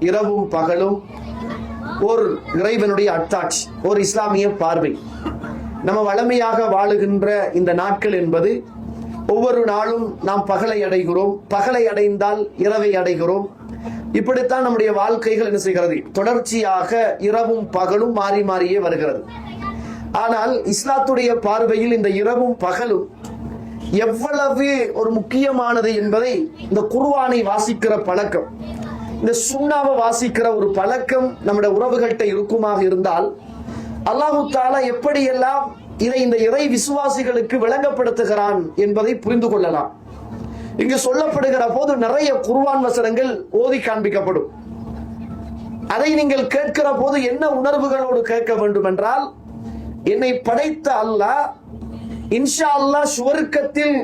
இரவும் பகலும் ஒரு இறைவனுடைய அத்தாட்சி, ஒரு இஸ்லாமிய பார்வை. நம்ம வளமையாக வாழுகின்ற இந்த நாட்கள் என்பது ஒவ்வொரு நாளும் நாம் பகலை அடைகிறோம், பகலை அடைந்தால் இரவை அடைகிறோம். இப்படித்தான் நம்முடைய வாழ்க்கைகள் என்ன செய்கிறது, தொடர்ச்சியாக இரவும் பகலும் மாறி மாறியே வருகிறது. ஆனால் இஸ்லாத்துடைய பார்வையில் இந்த இரவும் பகலும் எவ்வளவு ஒரு முக்கியமானது என்பதை இந்த குர்ஆனை வாசிக்கிற பழக்கம், இந்த சுன்னாவை வாசிக்கிற ஒரு பழக்கம் நம்முடைய உறவுகள்கிட்ட இருக்குமாக இருந்தால் அல்லாஹு தஆலா எப்படியெல்லாம் இதை இந்த இறை விசுவாசிகளுக்கு விளங்கப்படுத்துகிறான் என்பதை புரிந்து கொள்ளலாம். இங்கு சொல்லப்படுகிற போது நிறைய குர்ஆன் வசனங்கள் ஓதி காண்பிக்கப்படும். அதை நீங்கள் கேட்கிற போது என்ன உணர்வுகளோடு கேட்க வேண்டும் என்றால், என்னை படைத்த அல்லாஹ் இன்ஷா அல்லாஹ் சுவர்க்கத்தில்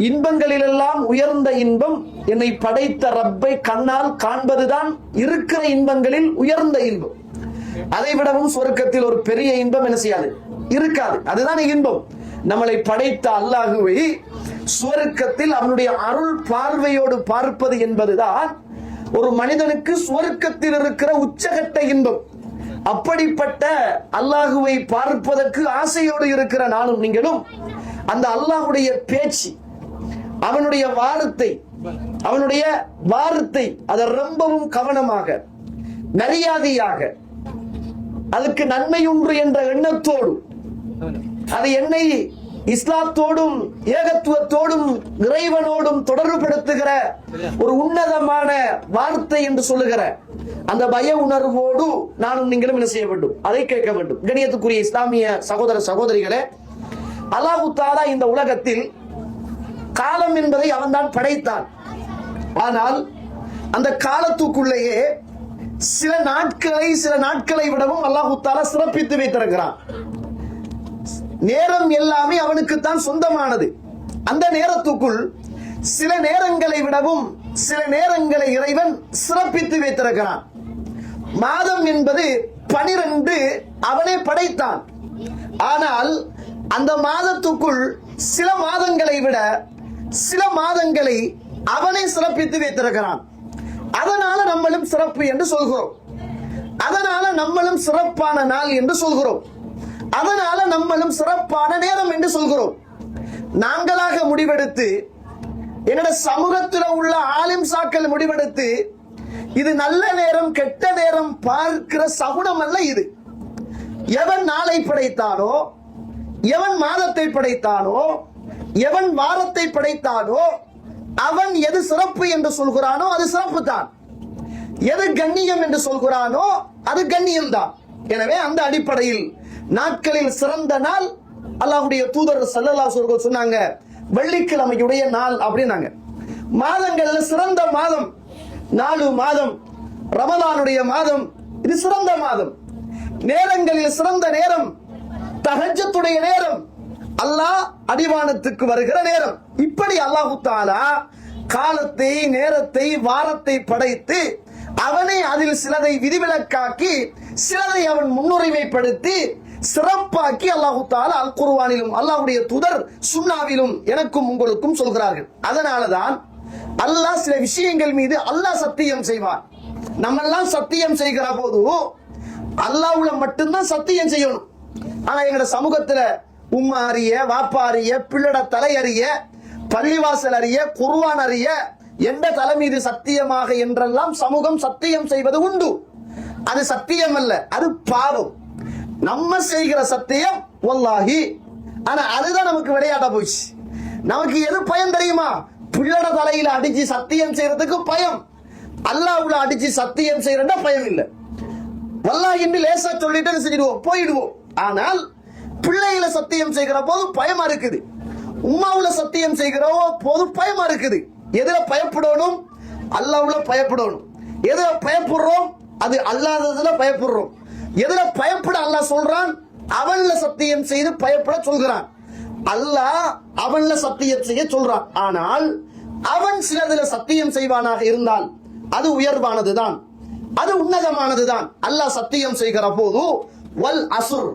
இன்பங்களிலெல்லாம் உயர்ந்த இன்பம் என்னை படைத்த ரப்பை கண்ணால் காண்பதுதான் இருக்கிற இன்பங்களில் உயர்ந்த இன்பம். அதை விடவும் சுவர்க்கத்தில் ஒரு பெரிய இன்பம் என்ன செய்யாது, இருக்காது. அதுதான் இன்பம். நம்மளை படைத்த அல்லாஹுவை சுவர்க்கத்தில் அவனுடைய அருள் பார்வையோடு பார்ப்பது என்பதுதான் ஒரு மனிதனுக்கு சுவர்க்கத்தில் இருக்கிற உச்சகட்ட இன்பம். அப்படிப்பட்ட அல்லாஹுவை பார்ப்பதற்கு ஆசையோடு இருக்கிற நானும் நீங்களும் அந்த அல்லாஹுடைய பேச்சு, அவனுடைய வார்த்தை அதை ரொம்பவும் கவனமாக, மரியாதையாக, அதுக்கு நன்மை உண்டு என்ற எண்ணத்தோடு, அது என்னை இஸ்லாத்தோடும் ஏகத்துவத்தோடும் இறைவனோடும் தொடர்புபடுத்துகிற ஒரு உன்னதமான வார்த்தை என்று சொல்லுகிற அந்த பய உணர்வோடு நானும் நீங்களும் என்ன செய்ய வேண்டும், அதை கேட்க வேண்டும். கண்ணியத்துக்குரிய இஸ்லாமிய சகோதர சகோதரிகளே, அல்லாஹ் தஆலா இந்த உலகத்தில் காலம் என்பதை அவன்தான் படைத்தான். ஆனால் அந்த காலத்துக்குள்ளேயே சில நாட்களை விடவும் அல்லாஹ் தஆலா சிறப்பித்து வைத்திருக்கிறான். நேரம் எல்லாமே அவனுக்குத்தான் சொந்தமானது. அந்த நேரத்துக்குள் சில நேரங்களை விடவும் சில நேரங்களை இறைவன் சிறப்பித்து வைத்திருக்கிறான். மாதம் என்பது 12 அவனே படைத்தான். ஆனால் அந்த மாதத்துக்குள் சில மாதங்களை விட சில மாதங்களை அவனே சிறப்பித்து வைத்திருக்கிறான். அதனால நம்மளும் சிறப்பு என்று சொல்கிறோம். அதனால நம்மளும் சிறப்பான நாள் என்று சொல்கிறோம். அதனால நம்மளும் சிறப்பான நேரம் என்று சொல்கிறோம். நாங்களாக முடிவெடுத்து, என்னோட சமூகத்தில் உள்ள ஆலிம் சாக்கள் முடிவெடுத்து, இது நல்ல நேரம் கெட்ட நேரம் பார்க்கிற சகுனம் அல்ல இது. எவன் நாளை படைத்தானோ, எவன் மாதத்தை படைத்தானோ, எவன் வாரத்தை படைத்தானோ, அவன் எது சிறப்பு என்று சொல்கிறானோ அது சிறப்பு தான். எது கண்ணியம் என்று சொல்கிறானோ அது கண்ணியம் தான். எனவே அந்த அடிப்படையில் நாட்களில் சிறந்த நாள் அல்லாஹ்வுடைய தூதர் ஸல்லல்லாஹு அலைஹி வஸல்லம் சொன்னாங்க, வெள்ளிக்கிழமையுடைய நாள் அப்படின்னாங்க. மாதங்கள்ல சிறந்த மாதம் 4 மாதம், ரமலானுடைய மாதம் இது சிறந்த மாதம். நேரங்களில் சிறந்த நேரம் தஹஜ்ஜுடைய நேரம், அல்லாஹ் அடிவானத்துக்கு வருகிற நேரம். இப்படி அல்லாஹ் தஆலா காலத்தை, நேரத்தை, வாரத்தை படைத்து அவனை அதில் சிலதை விதிவிலக்காக்கி சிலதை அவன் முன்னுரிமைப்படுத்தி சிறப்பாக்கி அல்லாஹ் தஆலா அல் குர்ஆனிலும் அல்லாஹ்வுடைய தூதர் சுன்னாவிலும் எனக்கும் உங்களுக்கும் சொல்கிறார்கள். அதனாலதான் அல்லாஹ் சில விஷயங்கள் மீது அல்லாஹ் சத்தியம் செய்வார். நம்ம எல்லாம் சத்தியம் செய்கிற போது அல்லாஹ்வுல மட்டும்தான் சத்தியம் செய்யணும். ஆனா எங்க சமூகத்துல உம்மா அறிய, வாப்பா அறிய, பிள்ளட தலை அறிய, பள்ளிவாசல் அறிய, குர்ஆன் அறிய, எந்த தலை மீது சத்தியமாக என்றெல்லாம் சமூகம் சத்தியம் செய்வது உண்டு. அது சத்தியம் அல்ல, அது பாவம். நம்ம செய்கிற சத்தியம் வல்லாஹி. ஆனா அதுதான் நமக்கு விளையாட போச்சு. நமக்கு எது பயம் தெரியுமா? பிள்ளட தலையில அடிச்சு சத்தியம் செய்யறதுக்கு பயம். அல்லாஹ்வுல அடிச்சு சத்தியம் செய்யறதா பயம் இல்ல. வல்லாஹி என்று லேசா சொல்லிட்டு செஞ்சிடுவோம், போயிடுவோம். ஆனால் பிள்ளையில சத்தியம் செய்கிற போது பயமா இருக்குது. உம்மாவுல சத்தியம் செய்கிற போது பயமா இருக்குது. எதுல பயப்படணும்? அல்லாஹ்வுல பயப்படணும். எதுல பயப்படுறோம்? அது அல்லாததுல பயப்படுறோம். எதுல பயப்பட அல்லாஹ் சொல்றான்? அவன்ல சத்தியம் செய்து பயப்பட சொல்கிறான். அல்லாஹ் அவன்ல சத்தியம் செய்ய சொல்றான். ஆனால் அவன் சிலதுல சத்தியம் செய்வானாக இருந்தால் அது உயர்வானதுதான், அது உன்னதமானதுதான். அல்லாஹ் சத்தியம் செய்கிற போது வல் அஸ்ர்,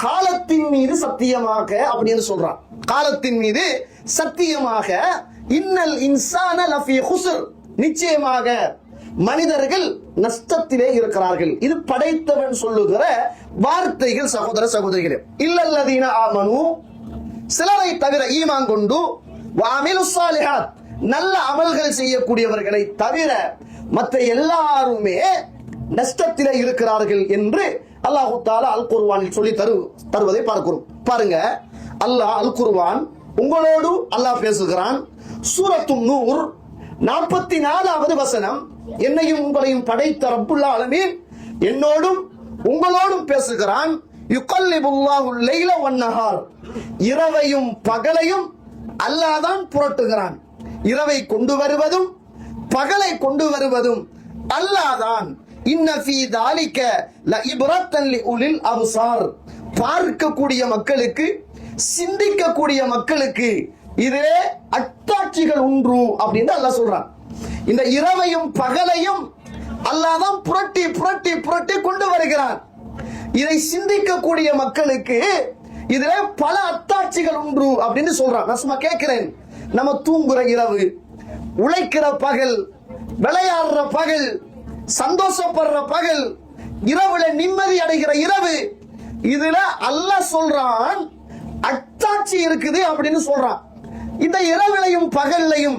காலத்தின் மீது சத்தியமாக அப்படின்னு சொல்றான். காலத்தின் மீது சத்தியமாக, இன்னல் இன்சான லஃபீ குஸ்ர், நிச்சயமாக மனிதர்கள் நஷ்டத்திலே இருக்கிறார்கள். இது படைத்தவன் சொல்லுகிற வார்த்தைகள் சகோதர சகோதரிகளே. இல்லல்லதீன ஆமனு, சிலரை தவிர ஈமான் கொண்டு, வஅமிலுஸ் ஸாலிஹாத், நல்ல அமல்கள் செய்யக்கூடியவர்களை தவிர மற்ற எல்லாருமே நஷ்டத்திலே இருக்கிறார்கள் என்று அல்லாஹு தஆலா அல் குர்ஆனில் சொல்லி தருவதை பார்க்கிறோம். பாருங்க, அல்லாஹ் அல் குர்ஆன் உங்களோடு அல்லாஹ் பேசுகிறான். சூரத்து நூர் 44வது வசனம், என்னையும் உங்களையும் படைத்த ரப்புல் ஆலமீன் என்னோடும் உங்களோடும் பேசுகிறான். யுகல்லிபுல்லாஹுல் லைல வன்னஹார், இரவையும் பகலையும் அல்லாஹ் தான் புரட்டுகிறான். இரவை கொண்டு வருவதும் பகலை கொண்டு வருவதும் அல்லாஹ் தான். இன்ன ஃபீ தாலிக லஇப்ரத்தன் லிஉலில் அப்சார், பார்க்கக்கூடிய மக்களுக்கு, சிந்திக்கக்கூடிய மக்களுக்கு இதே அத்தாட்சிகள் உண்டு அப்படின்னு அல்லாஹ் சொல்றான். இந்த இரவையும் பகலையும் அல்லாஹ் தான் புரட்டி புரட்டி புரட்டி கொண்டு வருகிறான். இதை சிந்திக்கக்கூடிய மக்களுக்கு இதுல பல அத்தாட்சிகள் உண்டு அப்படின்னு சொல்றான். நான் சும்மா கேட்கிறேன், நம்ம தூங்குற இரவு, உழைக்கிற பகல், விளையாடுற பகல், சந்தோஷப்படுற பகல், இரவுல நிம்மதி அடைகிற இரவு, இதுல அல்லாஹ் சொல்றான் அத்தாட்சி இருக்குது அப்படின்னு சொல்றான். இந்த இரவிலையும் பகல்லையும்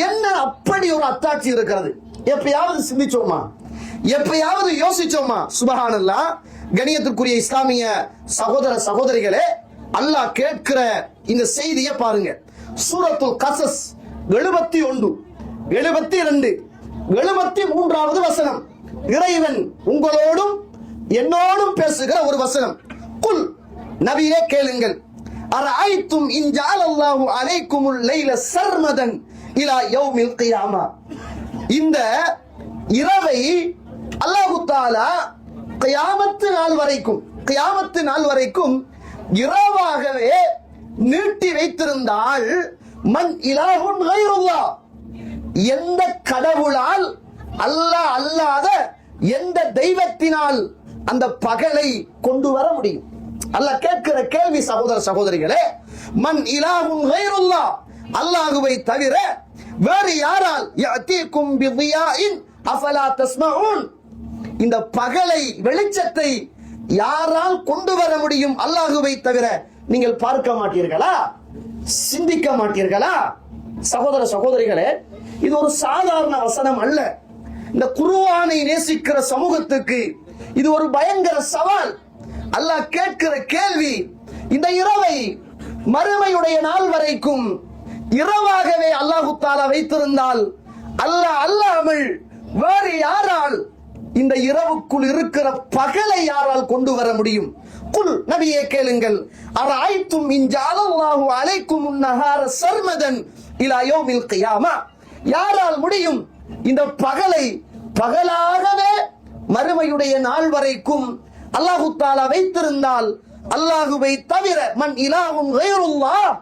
என்ன அப்படி ஒரு அத்தாட்சி இருக்கிறது? எப்பயாவது சிந்திச்சோமா? எப்பயாவது யோசிச்சோமா? சுபஹானல்லாஹ். கணியத்திற்குரிய இஸ்லாமிய சகோதர சகோதரிகளே, அல்லாஹ் கேட்கிற இந்த செய்தியை பாருங்க. சூரத்துல் கஸஸ் 71, 72, 73வது வசனம். இறைவன் உங்களோடும் என்னோடும் பேசுகிற ஒரு வசனம். குல், நபியே கேளுங்கள், அரஐத்தும் இன் ஜஅலல்லாஹு அலைக்குமுல் லைல சர்மதன் இலா யௌமில் கியாமா, இந்த இரவை அல்லாஹ் தஆலா கியாமத்து நாள் வரைக்கும் இரவாகவே நீட்டி வைத்திருந்தால், மன் இலாஹுன் கைருல்லாஹ், எந்த கடவுளால், அல்லாஹ் அல்லாத எந்த தெய்வத்தினால் அந்த பகலை கொண்டு வர முடியும்? அல்லாஹ் கேட்கிற கேள்வி சகோதர சகோதரிகளே, மன் இலாஹுன் கைருல்லாஹ், அல்லாஹ்வை தவிர வேறு யாரால், யஅதீக்கும் பிதியாஇன் அஃபலா தஸ்மஊன், இந்த பகலை, வெளிச்சத்தை யாரால் கொண்டு வர முடியும்? அல்லாஹ்வை தவிர நீங்கள் பார்க்க மாட்டீர்களா? சிந்திக்க மாட்டீர்களா? சகோதர சகோதரிகளே, இது ஒரு சாதாரண வசனம் அல்ல. இந்த குர்ஆனை நேசிக்கிற சமூகத்துக்கு இது ஒரு பயங்கர சவால். அல்லாஹ் கேட்கிற கேள்வி, இந்த இரவை மறுமையுடைய நாள் வரைக்கும் இரவாகவே அல்லாஹு தஆலா வைத்திருந்தால், அல்லாஹ் அல்லாமல் வேறு யாரால் இந்த இரவுக்குள் இருக்கிற பகலை யாரால் கொண்டு வர முடியும்? குல், நபியே கேளுங்கள், அரஐத்தும் இன் ஜஅலல்லாஹு அலைக்குமுன் நஹார சர்மதன் இலா யௌமில் கியாமா, யாரால் முடியும் இந்த பகலை பகலாகவே மறுமையுடைய நாள் வரைக்கும் அல்லாஹு தஆலா வைத்திருந்தால், அல்லாஹுவை தவிர, மன் இலாஹுன் கைருல்லாஹ்,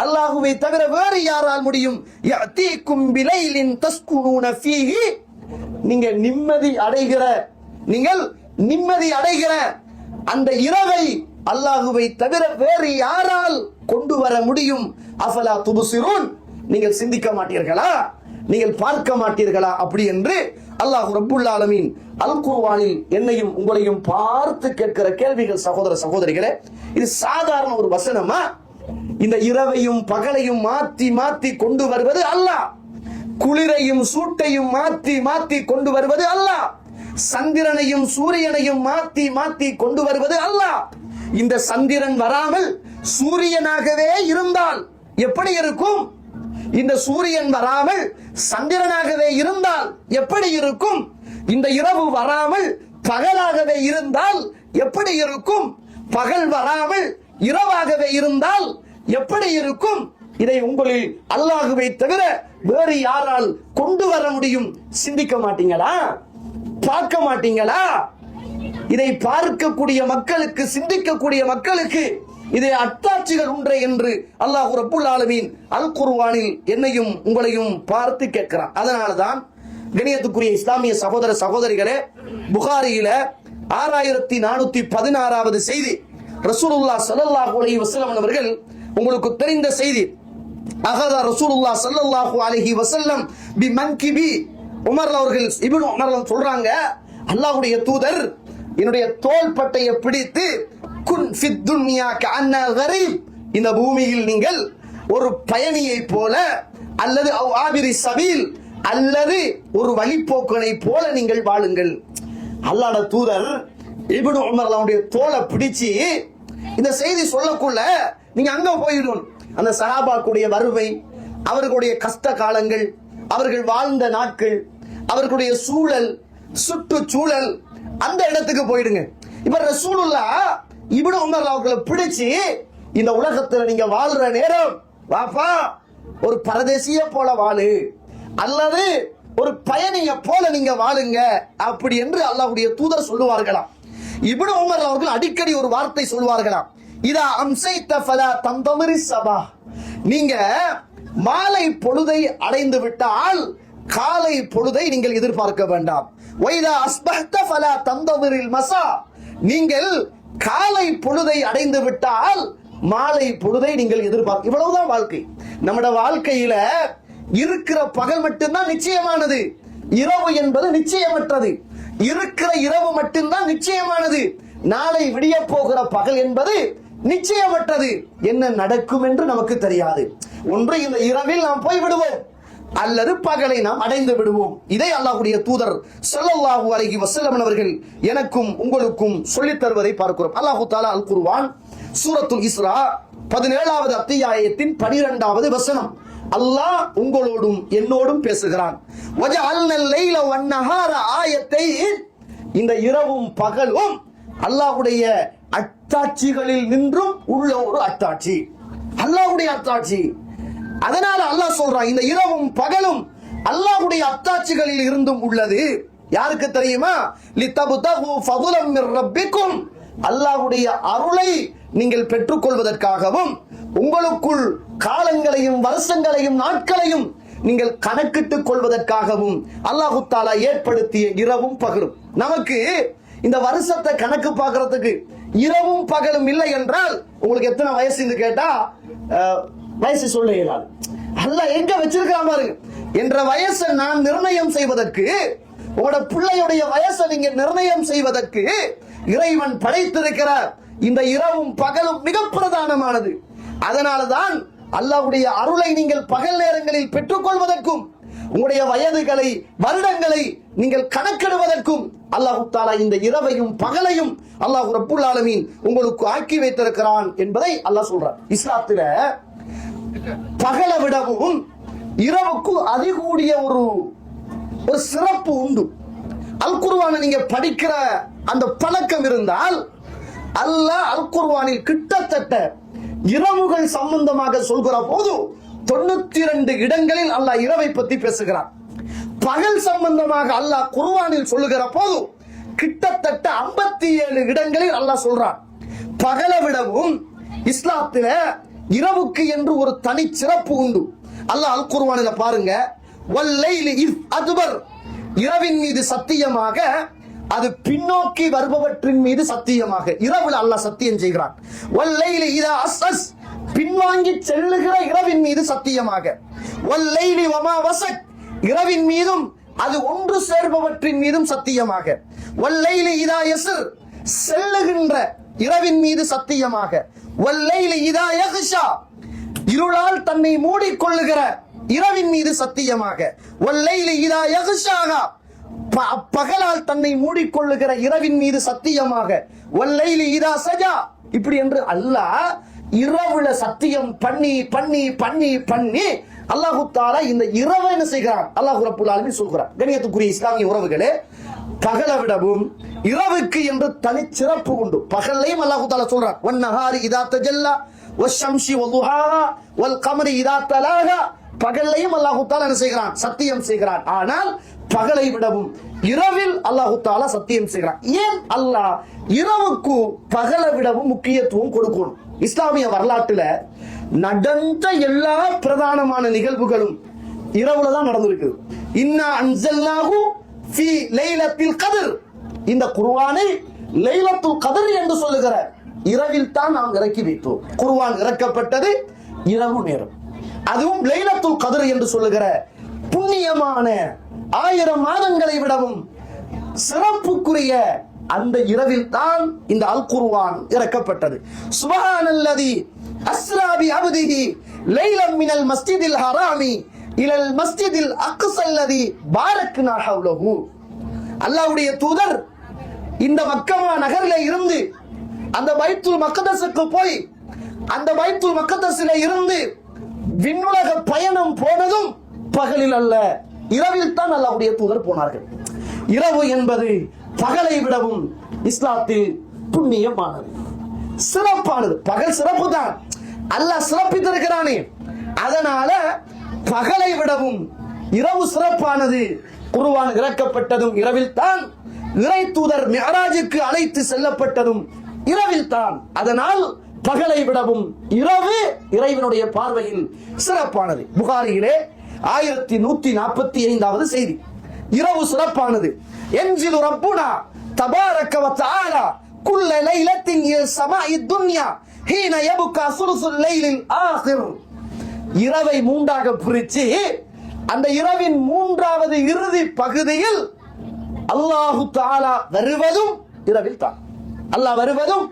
அல்லாஹுவை தவிர வேறு யாரால் முடியும்? யஅதீக்கும் பிலைலின் தஸ்குனூன ஃபீஹி, நீங்கள் நிம்மதி அடைகிற அந்த இரவை அல்லாஹுவை தவிர வேறு யாரால் கொண்டு வர முடியும்? அஃபலா துப்சிரூன், நீங்கள் சிந்திக்க மாட்டீர்களா? நீங்கள் பார்க்க மாட்டீர்களா? அப்படி என்று அல்லாஹ் ரப்புல் ஆலமீன் அல் குர்ஆனில் என்னையும் உங்களையும் பார்த்து கேட்கிற கேள்விகள் சகோதர சகோதரிகளே, இது சாதாரண ஒரு வசனமா? இந்த இரவையும் பகலையும் மாத்தி மாத்தி கொண்டு வருவது அல்லாஹ். குளிரையும் சூட்டையும் மாத்தி மாத்தி கொண்டு வருவது அல்லாஹ். சந்திரனையும் சூரியனையும் மாத்தி மாத்தி கொண்டு வருவது அல்லாஹ். இந்த சந்திரன் வராமல் சூரியனாகவே இருந்தால் எப்படி இருக்கும்? இந்த சூரியன் வராமல் சந்திரனாகவே இருந்தால் எப்படி இருக்கும்? இந்த இரவு வராமல் பகலாகவே இருந்தால் எப்படி இருக்கும்? பகல் வராமல் இரவாகவே இருந்தால் எப்படி இருக்கும்? இதை உங்களில் அல்லாஹுவை தவிர வேறு யாரால் கொண்டு வர முடியும்? சிந்திக்க மாட்டீங்களா? பார்க்க மாட்டீங்களா? இதை பார்க்கக்கூடிய மக்களுக்கு, சிந்திக்கக்கூடிய மக்களுக்கு இதை அத்தாட்சிகள் உண்டே என்று அல்லாஹ் ரப்புல் ஆலமீன் அல் குர்ஆனில் என்னையும் உங்களையும் பார்த்து கேட்கிறான். அதனால்தான் கணியத்துக்குரிய இஸ்லாமிய சகோதர சகோதரிகளே, புகாரியில 6416வது செய்தி, ரசூலுல்லாஹ் ஸல்லல்லாஹு அலைஹி வஸல்லம் அவர்கள், உங்களுக்கு தெரிந்த செய்தி, அகத ரசூலுல்லாஹ் ஸல்லல்லாஹு அலைஹி வஸல்லம் பிமன்கிபி உமர் அவர்கள் இப்னு உமர் சொல்றாங்க, அல்லாஹ்வுடைய தூதர் என்னுடைய தோள்பட்டையை பிடித்து குன் ஃபித் துன்யா கஅன்ன கரீப், இந்த பூமியில் நீங்கள் ஒரு பயணியை போல அல்லது ஆபிரி சபீல் அல்லது ஒரு வழிப்போக்கனை போல நீங்கள் வாழுங்கள். அல்லாஹ்வுடைய தூதர் இப்னு உமர் அவருடைய தோளை பிடிச்சு இந்த செய்தி சொல்லக்குள்ள நீங்க அங்க போயிடும். அந்த சஹாபாக்குடைய வறுமை, அவர்களுடைய கஷ்ட காலங்கள், அவர்கள் வாழ்ந்த நாட்கள், அவர்களுடைய சூழல், சுற்றுச்சூழல், அந்த இடத்துக்கு போயிடுங்க. இப்ப ரசூலுல்லாஹ் இப்னு உமர் அவர்களை பிடிச்சு இந்த உலகத்துல நீங்க வாழ்ற நேரம் வாப்பா ஒரு பரதேசிய போல வாழு அல்லது ஒரு பயணிய போல நீங்க வாழுங்க அப்படி என்று அல்லாஹ்வுடைய தூதர் சொல்லுவார்களாம். இப்னு உமர் அவர்கள் அடிக்கடி ஒரு வார்த்தை சொல்வார்களாம், இதா அம்சைத ஃபலா தந்தமிரி சபா, நீங்க மாலை பொழுதை அடைந்து விட்டால் காலை பொழுதை நீங்கள் எதிர்பார்க்க வேண்டாம். வைதா அஸ்பஹ்த ஃபலா தந்தமிரில் மஸா, நீங்கள் காலை பொழுதை அடைந்து விட்டால் மாலை பொழுதை நீங்கள் எதிர்பார்க்க. இவ்வளவுதான் வாழ்க்கை. நம்முடைய வாழ்க்கையில இருக்கிற பகல் மட்டும்தான் நிச்சயமானது, இரவு என்பது நிச்சயமற்றது. இருக்கிற இரவு மட்டும்தான் நிச்சயமானது, நாளை விடிய போகிற பகல் என்பது நிச்சயமற்றது. என்ன நடக்கும் என்று நமக்கு தெரியாது. ஒன்று இந்த இரவில் நாம் போய் விடுவோம் அல்லது பகலை நாம் அடைந்து விடுவோம். இதை அல்லாஹ்வுடைய தூதர் ஸல்லல்லாஹு அலைஹி வஸல்லம் அவர்கள் எனக்கும் உங்களுக்கும் சொல்லித் தருவதை பார்க்கிறோம். அல்லாஹ் தஆலா அல் குர்ஆன் சூரத்துல் இஸ்ரா 17வது அத்தியாயத்தின் 12வது வசனம், அல்லாஹ் உங்களோடும் என்னோடும் பேசுகிறான். வஜஅல்னல் லைல வன்னஹார ஆயத்தைன், இந்த இரவும் பகலும் அல்லாஹ்வுடைய அத்தாட்சிகளில் நின்றும் உள்ள ஒரு அத்தாட்சி, அல்லாஹ்வுடைய அத்தாட்சி. அதனால அல்லாஹ் சொல்றான், இந்த இரவும் பகலும் அல்லாஹ்வுடைய அத்தாட்சிகளில் இருந்தும் உள்ளது. யாருக்கு தெரியுமா? லிதப்தகு ஃபதுலம் மிர் ரப்பிக்கும், அல்லாஹ்வுடைய அருளை நீங்கள் பெற்றுக்கொள்வதற்காகவும் உங்களுக்குள் காலங்களையும் வருஷங்களையும் நாட்களையும் நீங்கள் கணக்கிட்டுக் கொள்வதற்காகவும் அல்லாஹ் தஆலா ஏற்படுத்திய இரவும் பகலும். நமக்கு இந்த வருஷத்தை கணக்கு பார்க்கறதுக்கு இரவும் பகலும் இல்லை என்றால் உங்களுக்கு எத்தனை வயசுன்னு கேட்டா வயசு சொல்ல இயலாது. அல்லாஹ் எங்க வச்சிருக்கான் பாருங்க. என்ற வயசை நான் நிர்ணயம் செய்வதற்கு, உங்களோட பிள்ளையுடைய வயசை நீங்க நிர்ணயம் செய்வதற்கு இறைவன் படைத்திருக்கிறார். இந்த இரவும் பகலும் மிக பிரதானமானது. அதனால்தான் அல்லாஹ்வுடைய அருளை நீங்கள் பகல் நேரங்களில் பெற்றுக்கொள்வதற்கும் உங்களுடைய வயதுகளை வருடங்களை நீங்கள் கணக்கிடுவதற்கும் அல்லாஹ் தஆலா இந்த இரவையும் பகலையும் அல்லாஹ் ரப்புல் ஆலமீன் உங்களுக்கு ஆக்கி வைத்திருக்கிறான் என்பதை அல்லாஹ் சொல்றார். இஸ்லாத்தில பகலை விடவும் இரவுக்கு அதிகூடிய ஒரு சிறப்பு உண்டு. அல் குர்ஆனை நீங்க படிக்கிற அந்த பழக்கம் இருந்தால் அல்லாஹ் அல் குர்ஆனில் கிட்டத்தட்ட இரவுகள் சம்பந்தமாக சொல்கிற போது 92 இடங்களில் அல்லாஹ் இரவை பற்றி பேசுகிறான். பகல் சம்பந்தமாக அல்லாஹ் குர்ஆனில் சொல்லுகிற போது கிட்டத்தட்ட 57 இடங்களில் அல்லாஹ் சொல்றான். பகலை விடவும் இஸ்லாத்தில இரவுக்கு என்று ஒரு தனி சிறப்பு உண்டு. அல்லாஹ் அல் குர்ஆனில பாருங்க, வல்லைலி இஸ் அத்பர், இரவின் மீது சத்தியமாக, அது பின்னோக்கி வருபவற்றின் மீது சத்தியமாக இரவுல அல்லாஹ் சத்தியம் செய்கிறான். வல்லைலி இதா அஸ்அஸ், பின்வாங்கி செல்லுகிற இரவின் மீது சத்தியமாக. வல்லைலி வமா வஸக், இரவின் மீதும் அது ஒன்று சேர்பவற்றின் மீதும் சத்தியமாக. வல்லைலி இதா யஸ்ர், செல்லுகின்ற இரவின் மீது சத்தியமாக. வல்லைலி இதா யக்ஷா, இருளால் தன்னை மூடிக்கொள்ளுகிற இரவின் மீது சத்தியமாக. வல்லைலி இதா யக்ஷாஹா, பகலால் தன்னை மூடிக்கொள்ளுகிற இரவின் மீது சத்தியமாக. வல்லைலி இதா சஜா, இப்படி என்று அல்லாஹ் இரவுல சத்தியம் பண்ணி பண்ணி பண்ணி பண்ணி அல்லாஹ் தஆலா இந்த இரவை என்ன செய்கிறான்? அல்லாஹ் ரப்புல் ஆலமீன் சொல்கிறான். கண்ணியத்துக்குரிய இஸ்லாமிய உறவுகளே, பகலை விடவும் இரவுக்கு என்று தனி சிறப்பு உண்டு. பகல்லையும் அல்லாஹ் தஆலா சொல்றான், வன்னஹாரி இதா தஜல்லா வஷ்ஷம்ஸி வதுஹாஹா வல் கமரி இதா தலாஹா, பகல்லையும் அல்லாஹ் தஆலா என்ன செய்கிறான்? சத்தியம் செய்கிறான். ஆனால் பகலை விடவும் இரவில் அல்லாஹ் தஆலா சத்தியம் செய்கிறான். ஏன் அல்லாஹ் இரவுக்கு பகலை விடவும் முக்கியத்துவம் கொடுக்கணும்? இஸ்லாமிய வரலாற்றுல நடந்த எல்லா பிரதானமான நிகழ்வுகளும் இரவுல தான் நடந்திருக்கு. இன்னா அன்ஸல்னாஹு ஃபீ லைலத்தில் கத்ர், இந்த குர்ஆனை லைலத்துல் கத்ர் என்று சொல்லுகிற இரவில் தான் நாம் இறக்கி வைத்தோம். குர்ஆன் இறக்கப்பட்டது இரவு நேரம், அதுவும் லைலத்துல் கத்ர் என்று சொல்லுகிற புண்ணியமான 1000 மாதங்களை விடவும் சிறப்புக்குரிய அந்த இரவில் தான் இந்த அல் குர்ஆன் இறக்கப்பட்டது. சுப்ஹானல்லதி அஸ்ரா பி அப்திஹி லைலம் மினல் மஸ்ஜிதில் ஹராமி இலல் மஸ்ஜிதில் அக்ஸல்லதி பாரக்னா ஹவ்லஹு. அல்லாஹ்வுடைய தூதர் இந்த மக்கா நகரிலே இருந்து அந்த பைத்துல் மக்தஸுக்கு போய் அந்த பைத்துல் மக்தஸிலே இருந்து விண்ணுலக பயணம் போனதும் பகலில் அல்ல, இரவில் தான் அல்லாஹ்வுடைய தூதர் போனார்கள். இரவு என்பது பகலை விடவும் இஸ்லாத்தில் புண்ணியமானது, சிறப்பானது. பகல் சிறப்பு தான், அல்லாஹ் சிறப்பித்திருக்கிறானே, அதனால பகலை விடவும் இரவு சிறப்பானது. குர்ஆன் இறக்கப்பட்டதும் இரவில் தான், இறை தூதர் மிஅராஜுக்கு அழைத்து செல்லப்பட்டதும் இரவில் தான். அதனால் பகலை விடவும் இரவு இறைவனுடைய பார்வையில் சிறப்பானது. புகாரியிலே 1145வது செய்தி. இரவு சிறப்பானது. என்ஜிலு ரப்புனா தபாரக வ தஆலா குல்ல லைலத்தின் இல ஸமாஇ துன்யா ஹீன யப்கா சுலுசுல் லைலில் ஆகிர். இரவை மூன்றாக பிரிச்சு அந்த இரவின் 3வது இறுதி பகுதியில் அல்லாஹு தஆலா வருவதும் இரவில் தான். அல்லாஹ் வருவதும்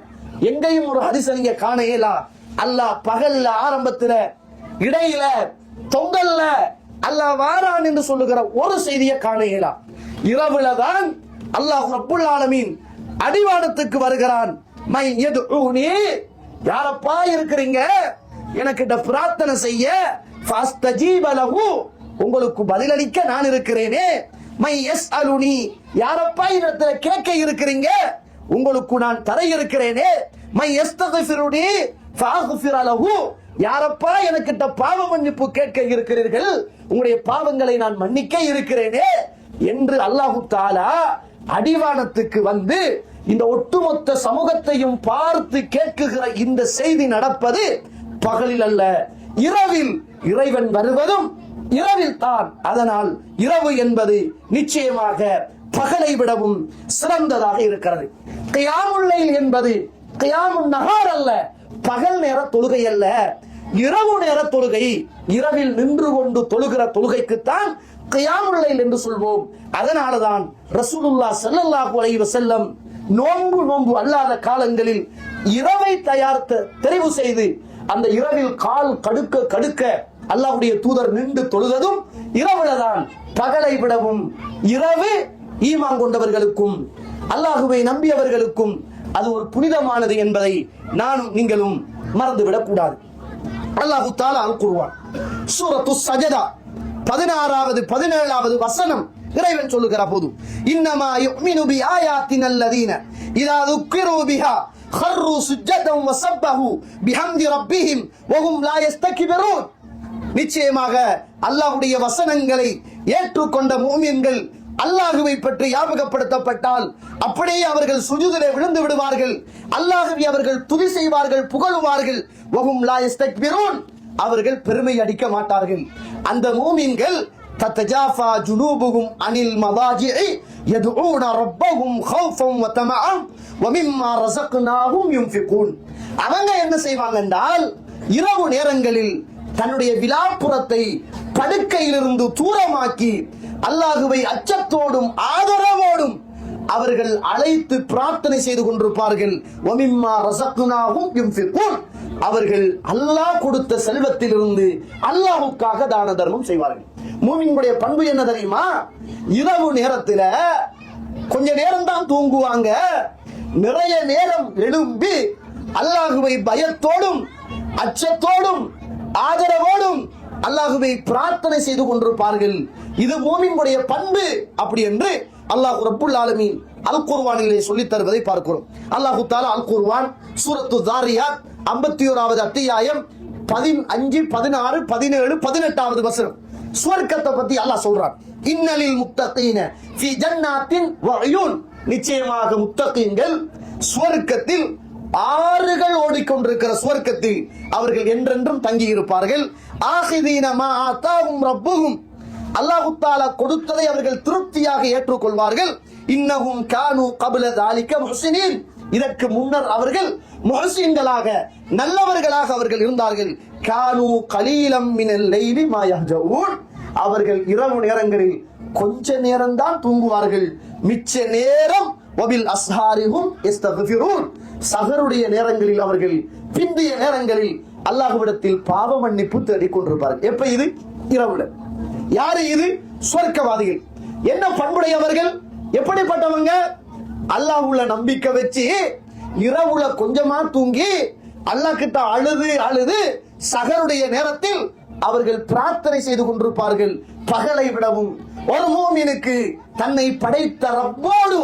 எங்கேயும் ஒரு ஹதீஸ் நீங்க காண இயலா. அல்லாஹ் பகல்ல ஆரம்பத்துல இடையில தொங்கல்ல அல்லாஹ் வாரான் என்று சொல்லுகிற ஒரு செய்தியை காண இயலா. இரவுல தான் அல்லாஹ் ரப்புல் ஆலமீன் அடிவானத்துக்கு வருகிறான். மை யதுஊனி, யாரப்பா இருக்கிறீங்க எனக்கிட்ட பிரார்த்தனை செய்ய, ஃபஸ்தஜீப லஹு, உங்களுக்கு பதிலளிக்க நான் இருக்கிறேனே. மை யஸ்அலுனி, யாரப்பா இடத்துல கேட்க இருக்கிறீங்க உங்களுக்கு நான் தர இருக்கிறேனே. மை யஸ்தக்ஃபிருனி ஃபஅக்ஃபிர லஹு, யாரப்பா எனக்கிட்ட பாவ மன்னிப்பு கேட்க இருக்கிறீர்கள் உங்களுடைய பாவங்களை நான் மன்னிக்க இருக்கிறேனே என்று அல்லாஹு தஆலா அடிவானத்துக்கு வந்து இந்த ஒட்டுமொத்த சமூகத்தையும் பார்த்து கேட்குகிற இந்த செய்தி நடப்பது பகலில் அல்ல, இரவில். இறைவன் வருவதும் இரவில் தான். அதனால் இரவு என்பது நிச்சயமாக பகலை விடவும் சிறந்ததாக இருக்கிறது. கியாமுல் லைல் என்பது கியாமுன் நஹார் அல்ல, பகல் நேர தொழுகை அல்ல, இரவு நேர தொழுகை. இரவில் நின்று கொண்டு தொழுகிற தொழுகைக்குத்தான் கியாமுல் லைல் என்று சொல்வோம். அதனாலதான் ரசூலுல்லாஹ் ஸல்லல்லாஹு அலைஹி வஸல்லம் நோன்பு அல்லாத காலங்களில் இரவை தெரிவு செய்து அந்த இரவில் கால் கடுக்க அல்லாஹ்வுடைய தூதர் நின்று தொழுததும் இரவுலதான். பகலை விடவும் இரவு ஈமான் கொண்டவர்களுக்கும் அல்லாஹுவை நம்பியவர்களுக்கும் அது ஒரு புனிதமானது என்பதை நானும் நீங்களும் மறந்துவிடக் கூடாது. அல்லாஹு தஆலா அல் குர்ஆன் சூரத்து சஜதா 16வது 17வது வசனம் இறைவன் சொல்லுகிற போது, இன்னமா யுமினு பி ஆயாத்தினல் லதீன இதா ذுக்கிரு பிஹா خروا سجدا وسبحوا بحمد ربهم وهم لا يستكبرون. நிச்சயமாக அல்லாஹ்வுடைய வசனங்களை ஏற்றுக்கொண்ட முஃமின்கள் அல்லாஹ்வை பற்றி ஞாபகப்படுத்தப்பட்டால் அப்படியே அவர்கள் சுஜூதிலே விழுந்து விடுவார்கள், அல்லாஹ்வை அவர்கள் துதி செய்வார்கள், புகழுவார்கள். வஹும் லா யஸ்தக்பிரூன், அவர்கள் பெருமை அடிக்க மாட்டார்கள். அந்த முஃமின்கள் தத்தஜாஃபா ஜுனூபுஹும் அனில் மதாஜிஇ யதுஊன ரப்பஹும் ஹௌஃபன் வ தமஅன் வ மிம்மா ரஸக்னாஹும் யுன்ஃபிகூன். அவங்க என்ன செய்வாங்க என்றால் இரவு நேரங்களில் தன்னுடைய விலாப்புறத்தை படுக்கையிலிருந்து தூரமாக்கி அல்லாஹுவை அச்சத்தோடும் ஆதரவோடும் அவர்கள் அழைத்து பிரார்த்தனை செய்து கொண்டிருப்பார்கள். வ மிம்மா ரஸக்னாஹும் யுன்ஃபிகூன், அவர்கள் அல்லாஹ் கொடுத்த செல்வத்திலிருந்து அல்லாஹ்வுக்காக தான தர்மம் செய்வார்கள். மூமின்களுடைய பண்பு என்ன தெரியுமா? இரவு நேரத்துல கொஞ்ச நேரம் தான் தூங்குவாங்க, நிறைய நேரம் எழும்பி அல்லாஹுவை பயத்தோடும் அச்சத்தோடும் ஆதரவோடும் அல்லாஹுவை பிரார்த்தனை செய்து கொண்டிருப்பார்கள். இது மூமின்களுடைய பண்பு. அப்படி என்று அல்லாஹ் ரப்புல் ஆலமீன் அல் குர்ஆனிலே சொல்லித் தருவதை பார்க்கிறோம். அல்லாஹு தஆலா அல் குர்ஆன் சூரத்து தாரியாத் 51வது அத்தியாயம் 15, 16, 17, 18வது வசனம் சுவர்க்கத்தை பத்தி அல்லாஹ் சொல்றான். இன்னலில் முத்தகீன ஃபீ ஜன்னாத்தின் வ உயூன், நிச்சயமாக முத்தகீன்கள் சுவர்க்கத்தில் ஆறுகள் ஓடிக்கொண்டிருக்கிற சுவர்க்கத்தில் அவர்கள் என்றென்றும் தங்கி இருப்பார்கள். ஆகிதீன மா ஆதாஹும் ரப்புஹும், அல்லாஹ் தஆலா கொடுத்ததை அவர்கள் திருப்தியாக ஏற்றுக்கொள்வார்கள். இன்னஹும் கானூ கப்ல ذلك முஹ்ஸினீன், இதற்கு முன்னர் அவர்கள் முஹ்ஸின்களாக நல்லவர்களாக அவர்கள் இருந்தார்கள். கானூ கலீலம் மினல் லைலி மா யஹ்ஜஊன், அவர்கள் இரவு நேரங்களில் கொஞ்ச நேரம் தான் தூங்குவார்கள், மிச்ச நேரம் வபில் அஸ்ஹாரிஹும் யஸ்தக்ஃபிரூன், சஹருடைய நேரங்களில் அவர்கள் பிந்திய நேரங்களில் அல்லாஹ்விடத்தில் பாவ மன்னிப்பு தேடிக் கொண்டிருப்பார்கள். எப்ப? இது இரவுல. யாரு இது? சொர்க்கவாதிகள். என்ன பண்புடையவர்கள்? எப்படிப்பட்டவங்க? அல்லாஹ்வுல நம்பிக்கை வச்சு இரவுல கொஞ்சமா தூங்கி அல்லாஹ் கிட்ட அழுது அழுது சஹருடைய நேரத்தில் அவர்கள் பிரார்த்தனை செய்து கொண்டிருப்பார்கள். பகலை விடவும் ஒரு மூமினுக்கு தன்னை படைத்த ரப்போடு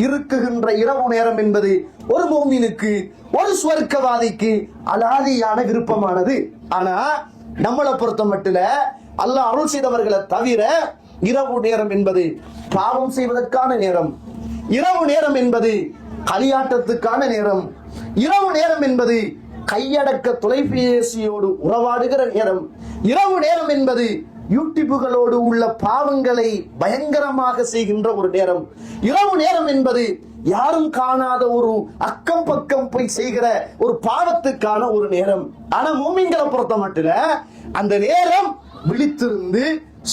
இருக்குகின்ற இரவு நேரம் என்பது ஒரு மூமினுக்கு, ஒரு சுவர்க்கவாதிக்கு அலாதியான விருப்பமானது. ஆனா நம்மளை பொறுத்த மட்டும் அல்லாஹ் அருள் செய்தவர்களை தவிர இரவு நேரம் என்பது பாவம் செய்வதற்கான நேரம், இரவு நேரம் என்பது களியாட்டத்துக்கான நேரம், இரவு நேரம் என்பது கையடக்க தொலைபேசியோடு உறவாடுகிற நேரம், இரவு நேரம் என்பது யூடியூபுகளோடு உள்ள பாவங்களை பயங்கரமாக செய்கின்ற ஒரு நேரம், இரவு நேரம் என்பது யாரும் காணாத ஒரு அக்கம் பக்கம் போய் செய்கிற ஒரு பாவத்துக்கான ஒரு நேரம். ஆனா மூமின்களை பொறுத்த மட்டும் அந்த நேரம் விழித்திருந்து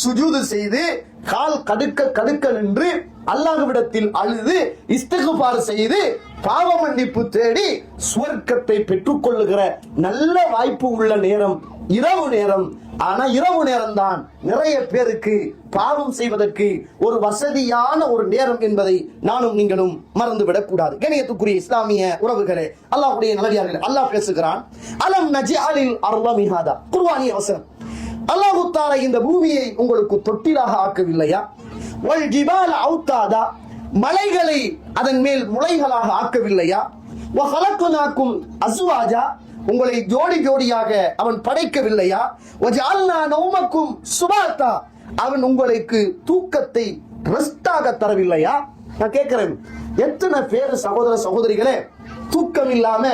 சுஜூது செய்து கால் கடுக்க நின்று அல்லாஹ்விடத்தில் அழுது இஸ்திக்பார் செய்து பாவ மன்னிப்பு தேடி சுவர்க்கத்தை பெற்றுக் கொள்ளுகிற நல்ல வாய்ப்பு உள்ள நேரம் இரவு நேரம். ஆனா இரவு நேரம் தான் நிறைய பேருக்கு பாவம் செய்வதற்கு ஒரு வசதியான ஒரு நேரம் என்பதை நானும் நீங்களும் மறந்துவிடக் கூடாது. கணியத்துக்குரிய இஸ்லாமிய உறவுகளே, அல்லாஹ்வுடைய நல்லடியார்களே, அல்லாஹ் பேசுகிறான், அலம் நஜ்அலில் அர்த மிஹாதா. குர்ஆனிய வசனம். அல்லாஹ் தஆலா இந்த பூமியை உங்களுக்கு தொட்டிலாக ஆக்கவில்லையா? வல் ஜிபால அவுதாதா, மலைகளை அதன் மேல் முளைகளாக ஆக்கவில்லையா? வ ஹலக்னாக்கும் அஸ்வாஜா, உங்களை ஜோடி ஜோடியாக அவன் படைக்கவில்லையா? வஜஅல்னா நௌமக்கும் சுபாத்தா, அவன் உங்களுக்கு தூக்கத்தை ரெஸ்டாக தரவில்லையா? நான் கேட்கிறேன், எத்தனை பேர் சகோதர சகோதரிகளே தூக்கம் இல்லாம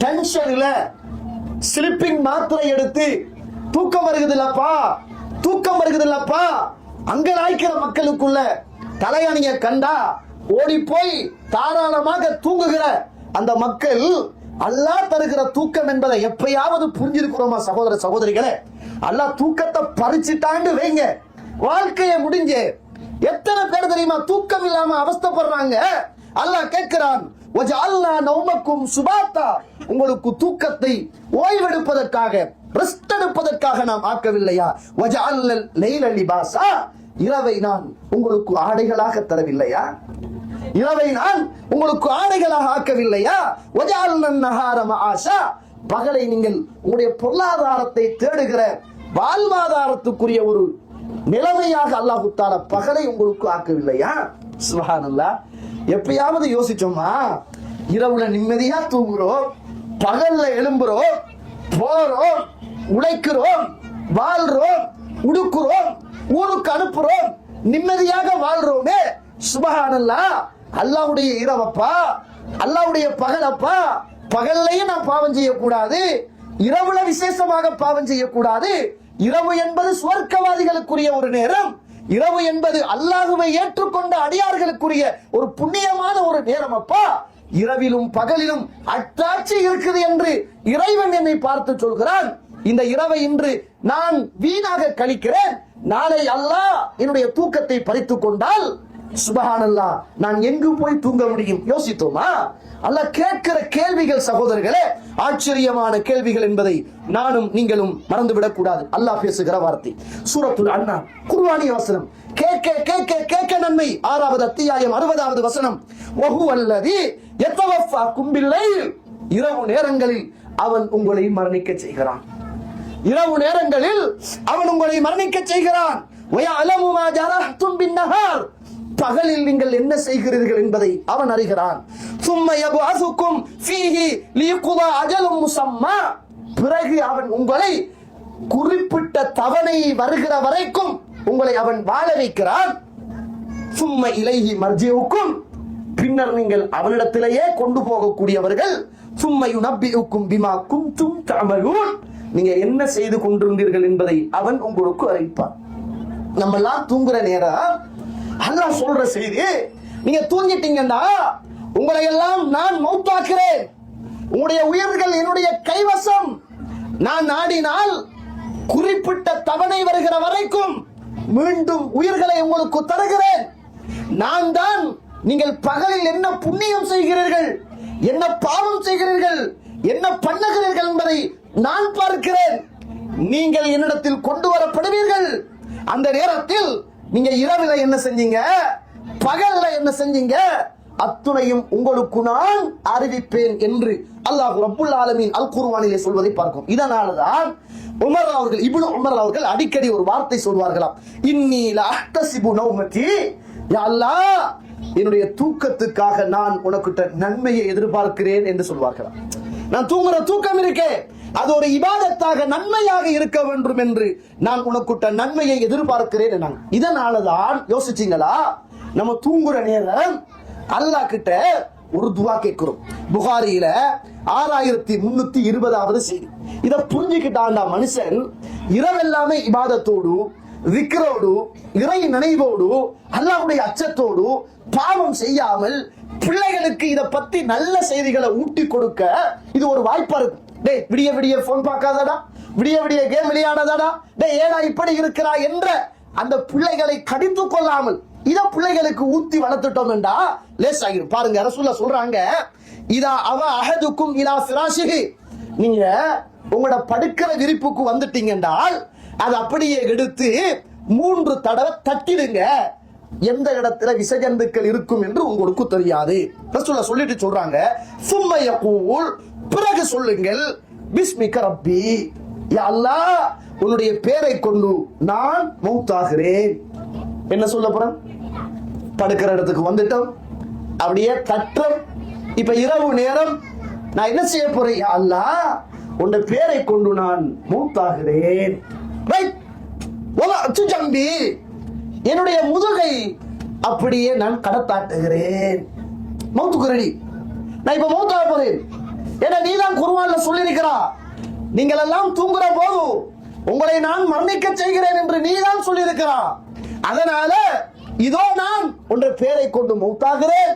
டென்ஷன்ல ஸ்லிப்பிங் மாத்திரை எடுத்து தூக்கம் வருகிறதில்லப்பா, தூக்கம் வருகிறதில்லப்பா அங்க நாய்க்கிற மக்களுக்குள்ள தலையணிய கண்டா ஓடி போய் தாராளமாக தூங்குகிற அந்த மக்கள் அல்லாஹ் தருகிற தூக்கம் என்பதை எப்பயாவது புரிஞ்சிருக்கிறோமா சகோதர சகோதரிகளே? அல்லாஹ் தூக்கத்தை பறிச்சுட்டாண்டு வைங்க, வாழ்க்கையை முடிஞ்சு. எத்தனை பேர் தெரியுமா தூக்கம் இல்லாம அவஸ்தைப்படுறாங்க? அல்லாஹ் கேட்கிறான், வஜஅல்னா நௌமக்கும் சுபாத்தா, உங்களுக்கு தூக்கத்தை ஓய்வெடுப்பதற்காக ரெஸ்ட் எடுப்பதற்காக நாம் ஆக்கவில்லையா? வஜஅல்னல் லைல லிபாஸா, இரவை நான் உங்களுக்கு ஆடைகளாக தரவில்லையா? இரவை நான் உங்களுக்கு ஆடைகளாக ஆக்கவில்லையா? வஜஅல்னன் நஹார மஆஷா, பகலை நீங்கள் உங்களுடைய பொருளாதாரத்தை தேடுகிற வாழ்வாதாரத்துக்குரிய ஒரு நிலைமையாக அல்லாஹ் தஆலா பகலை உங்களுக்கு ஆக்கவில்லையா? சுப்ஹானல்லாஹ். எப்பயாவது யோசிச்சோமா? இரவுல நிம்மதியா தூங்குறோம், பகல்ல எழும்புறோம், போறோம், உழைக்கிறோம், வாழ்றோம், உடுக்குறோம், ஊருக்கு அனுப்புறோம், நிம்மதியாக வாழ்றோமே. சுப்ஹானல்லாஹ். அல்லாஹ்வுடைய இரவப்பா, அல்லாஹ்வுடைய பகலப்பா. பகல்லையும் நாம் பாவம் செய்யக்கூடாது, இரவுல விசேஷமாக பாவம் செய்யக்கூடாது. இரவு என்பது சுவர்க்கவாதிகளுக்குரிய ஒரு நேரம். இரவு என்பது அல்லாஹ்வை ஏற்றுக்கொண்ட அடியார்களுக்குரிய ஒரு புண்ணியமான ஒரு நேரம். அப்பா, இரவிலும் பகலிலும் அத்தாட்சி இருக்குது என்று இறைவன் என்னை பார்த்து சொல்கிறான். இந்த இரவை இன்று நான் வீணாக கழிக்கிறேன், நாளை அல்லாஹ் என்னுடைய தூக்கத்தை பறித்துக் கொண்டால் சுப்ஹானல்லாஹ், நான் எங்கு போய் தூங்க முடியும்? யோசித்தோமா? அல்லாஹ் கேட்கிற கேள்விகள் சகோதரர்களே ஆச்சரியமான கேள்விகள் என்பதை நானும் நீங்களும் மறந்துவிடக் கூடாது. அல்லாஹ் பேசுகிற வார்த்தை சூரத்துல் அன்ஆம், குர்ஆனிய வசனம். கேட்க கேட்க கேட்க நன்மை. 6வது அத்தியாயம் 60வது வசனம். வஹுவல்லதி யதவஃபாக்கும் பில்லைல், இரவு நேரங்களில் அவன் உங்களை மரணிக்க செய்கிறான். இரவு நேரங்களில் அவன் உங்களை மரணிக்க செய்கிறான். வயஅலமு மா ஜரஹ்தும் பின்னஹார், பகலில் நீங்கள் என்ன செய்கிறீர்கள் என்பதை அவன் அறிகிறான். சும்ம யபஅஸுக்கும் ஃபீஹி லியக்தா அஜலும் முஸம்மா, பிறகு அவன் உங்களை குறிப்பிட்ட தவணை வருகிற வரைக்கும் உங்களை அவன் வாழ வைக்கிறான். சும்ம இலைஹி மர்ஜிஉக்கும், பின்னர் நீங்கள் அவனிடத்திலேயே கொண்டு போகக்கூடியவர்கள். சும்ம யுனப்பிஉக்கும் பிமா குன்தும் தஅமலூன், நீங்க என்ன செய்து கொண்டிருந்தீர்கள் என்பதை அவன் உங்களுக்கு அறிவிப்பான். நம்ம எல்லாம் தூங்குற நேரம் அல்லாஹ் சொல்ற செய்தி, நீங்க தூங்கிட்டீங்கன்னா உங்களை எல்லாம் நான் மௌத்தாக்குறேன். உங்களுடைய உயிர்கள் என்னுடைய கைவசம். நான் நாடினால் குறிப்பிட்ட தவணை வருகிற வரைக்கும் மீண்டும் உயிர்களை உங்களுக்கு தருகிறேன். நான் தான் நீங்கள் பகலில் என்ன புண்ணியம் செய்கிறீர்கள், என்ன பாவம் செய்கிறீர்கள், என்ன பண்ணுகிறீர்கள் என்பதை நான் பார்க்கிறேன். நீங்கள் என்னிடத்தில் கொண்டு வரப்படுவீர்கள். அந்த நேரத்தில் நீங்க இரவில் என்ன செஞ்சீங்க, பகல்ல என்ன செஞ்சீங்க, அத்துணையும் உங்களுக்கு நான் அறிவிப்பேன் என்று அல்லாஹ் ரப்புல் ஆலமீன் அல் குர்ஆனிலே சொல்வதை பார்க்கும். இதனாலதான் உமர் அவர்கள், இப்னு உமர் அவர்கள் அடிக்கடி ஒரு வார்த்தை சொல்வார்களாம், இன்னி லஅஹ்தஸிபு நௌமதி, யா அல்லாஹ் என்னுடைய தூக்கத்துக்காக நான் உனக்கிட்ட நன்மையை எதிர்பார்க்கிறேன் என்று சொல்வார்களாம். நான் தூங்குற தூக்கம் இருக்கே, அது ஒரு இபாதத்தாக நன்மையாக இருக்க வேண்டும் என்று நான் உனக்கிட்ட நன்மையை எதிர்பார்க்கிறேன். இதனாலதான் யோசிச்சீங்களா, நம்ம தூங்குற நேரம் அல்லாஹ் கிட்ட ஒரு துவா கேட்கிறோம். புகாரியில 6320வது செய்தி. இத புரிஞ்சுக்கிட்டாண்டா மனுஷன் இரவெல்லாமே இபாதத்தோடு, விக்ரோடு, இறை நினைவோடு, அல்லாஹ்வுடைய அச்சத்தோடு பாவம் செய்யாமல் பிள்ளைகளுக்கு இத பத்தி நல்ல செய்திகளை ஊட்டி கொடுக்க இது ஒரு வாய்ப்பா இருக்கும். டேய் விடிய விடிய போன் பார்க்காதடா, விடிய விடிய கேம் விளையாடாதடா, டேய் ஏடா இப்படி இருக்கிறா என்ற அந்த பிள்ளைகளை கடித்து கொள்ளாமல் இத பிள்ளைகளுக்கு ஊத்தி வளர்த்துட்டோம் என்றா லேசாகிடும். பாருங்க ரசூலுல்லாஹ் சொல்றாங்க, இதா அவ அஹதுக்கும் இலா ஃபிராஷிஹி, நீங்க உங்களோட படுக்கிற விரிப்புக்கு வந்துட்டீங்க என்றால் அது அப்படியே எடுத்து 3 தடவை தட்டிடுங்க. எந்த இடத்துல விசஜந்துக்கள் இருக்கும் என்று உங்களுக்கு தெரியாது. ரசூலுல்லாஹ் சொல்லிட்டு சொல்றாங்க, சும்ம யகூல், பிறகு சொல்லுங்கள், பிஸ்மிக ரப்பி, யா அல்லாஹ் உன்னுடைய பெயரை கொண்டு நான் மௌத்தாகிறேன். என்ன சொல்ல போறேன், படுக்கிற இடத்துக்கு வந்துட்டோம், அப்படியே தட்டம். இப்ப இரவு நேரம் நான் என்ன செய்ய போறேன், யா அல்லாஹ் உன்னுடைய பெயரை கொண்டு நான் மௌத்தாகிறேன். ரைட், ஜம்பி, என்னுடைய முதுகை அப்படியே நான் கடத்தாட்டுகிறேன். மௌத்துக்கு ரெடி, நான் இப்ப மௌத்தாக போறேன். ஏன்னா நீதான் குர்ஆன்ல சொல்லியிருக்கிறா, நீங்கள் எல்லாம் தூங்குற போது உங்களை நான் மரணிக்க செய்கிறேன் என்று நீதான் சொல்லியிருக்கிறா. அதனால இதோ நான் உன்னுடைய பெயரை கொண்டு மௌத்தாகிறேன்,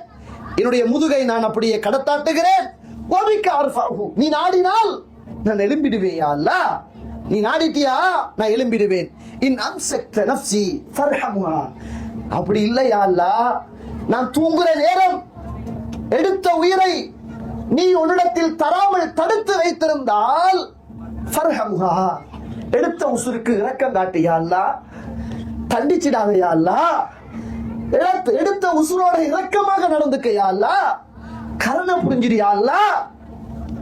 என்னுடைய முதுகை நான் அப்படியே கடத்தாட்டுகிறேன். நீ நாடினால் நான் எழும்பிடுவேன். யா அல்லாஹ் நீ நாடிட்டியா நான் எழும்பிடுவேன். இன் அம்சக்த நஃப்ஸி ஃபர்ஹம்ஹா, அப்படி இல்லை யா அல்லாஹ், நான் தூங்குற நேரம் எடுத்த உயிரை நீ உன்னிடத்தில் தராமல் தடுத்து வைத்திருந்தால் ஃபர்ஹம்ஹா, எடுத்த உசுருக்கு இரக்கம் காட்டு யா அல்லாஹ், தண்டிச்சிடாத யா அல்லாஹ், எடுத்த உசுரோட இரக்கமாக நடந்துக்க யா அல்லாஹ், கருணை புரிஞ்சிரு யா அல்லாஹ்.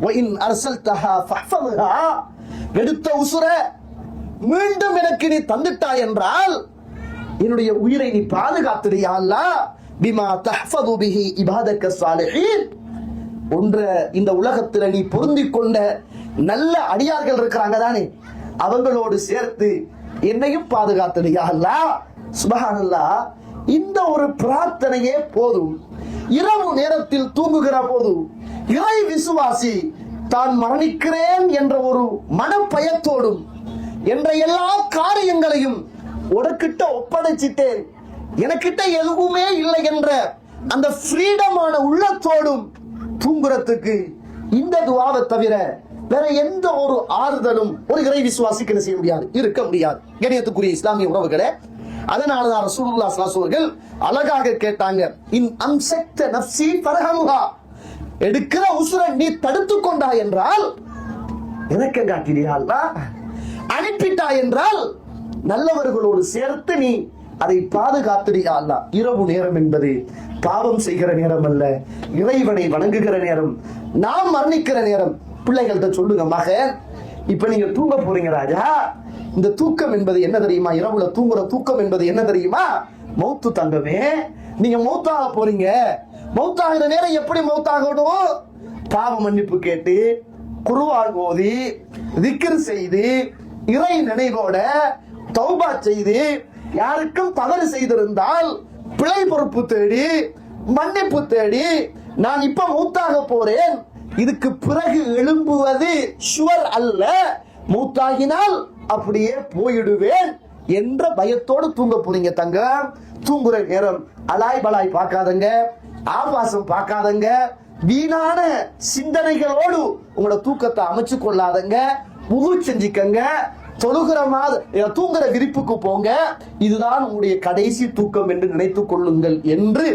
வ இன் அர்சல்தஹா ஃபஹ்ஃபத்ஹா, எடுத்த உசுர மீண்டும் எனக்கு நீ தந்துட்டாய் என்றால் என்னுடைய உயிரை நீ பாதுகாத்துடு யா அல்லாஹ், பிமா தஹ்ஃபது பிஹி இபாதக ஸாலிஹீன். ஒன்ற இந்த உலகத்துல நீ பொருந்திக் கொண்ட நல்ல அடியார்கள் இருக்கிறாங்க தானே, அவங்களோடு சேர்த்து என்னையும் பாதுகாத்துடு யா அல்லாஹ். சுப்ஹானல்லாஹ், இந்த ஒரு பிரார்த்தனையே போதும். இரவு நேரத்தில் தூங்குகிற போது இறை விசுவாசி தான் மரணிக்கிறேன் என்ற ஒரு மனப்பயத்தோடும் என்ற எல்லா காரியங்களையும் உனக்கிட்ட ஒப்படைச்சிட்டேன், எனக்கிட்ட எதுவுமே இல்லை என்ற அந்த ஃப்ரீடமான உள்ளத்தோடும் தூங்குறதுக்கு இந்த துஆவை தவிர வேற எந்த ஒரு ஆறுதலும் ஒரு இறை விசுவாசிக்கு என்ன செய்ய முடியாது, இருக்க முடியாது. கண்ணியத்துக்குரிய இஸ்லாமிய உறவுகளே, அதனாலதான் ரசூலுல்லாஹ் ஸல்லல்லாஹு அலைஹி வஸல்லம் அழகாக கேட்டாங்க, இன் அம்சக்த நஃப்ஸி ஃபர்ஹம்ஹா, எடுக்கிற உசுரை நீ தடுத்து கொண்டா என்றால் எனக்கு காட்டியா அல்லாஹ், அனுப்பிட்டா என்றால் நல்லவர்களோடு சேர்த்து நீ அதை பாதுகாத்துடியா அல்லாஹ். இரவு நேரம் என்பது பாவம் செய்கிற நேரம் அல்ல, இறைவனை வணங்குகிற நேரம், நாம் மரணிக்கிற நேரம். பிள்ளைகள்கிட்ட சொல்லுங்க, மகன் இப்ப நீங்க தூங்க போறீங்க ராஜா, இந்த தூக்கம் என்பது என்ன தெரியுமா, இரவுல தூங்குற தூக்கம் என்பது என்ன தெரியுமா, மௌத்து தங்கமே, நீங்க மௌத்தாக போறீங்க. மௌத்தாகிற நேரம் எப்படி மௌத்தாகணும், பாவ மன்னிப்பு கேட்டு, குர்ஆன் ஓதி, திக்ர் செய்து, இறை நினைவோட தௌபா செய்து, யாருக்கும் தவறு செய்திருந்தால் பிழை பொறுப்பு தேடி, மன்னிப்பு தேடி, நான் இப்ப மௌத்தாக போறேன், இதுக்கு பிறகு எழும்புவது ஷுவர் அல்ல, மௌத்தாகினால் அப்படியே போயிடுவேன் என்ற பயத்தோடு தூங்க போறீங்க தங்க. தூங்குற நேரம் அலாய் பலாய் பார்க்காதங்க, ஆபாசம் பார்க்காதங்க, வீணான சிந்தனைகளோடு உங்களோட தூக்கத்தை அமைச்சு கொள்ளாதங்க. வுது செஞ்சுக்கங்க, தொழுகிற தூங்குற விரிப்புக்கு போங்க, இதுதான் உங்களுடைய கடைசி தூக்கம் என்று நினைத்துக் கொள்ளுங்கள் என்று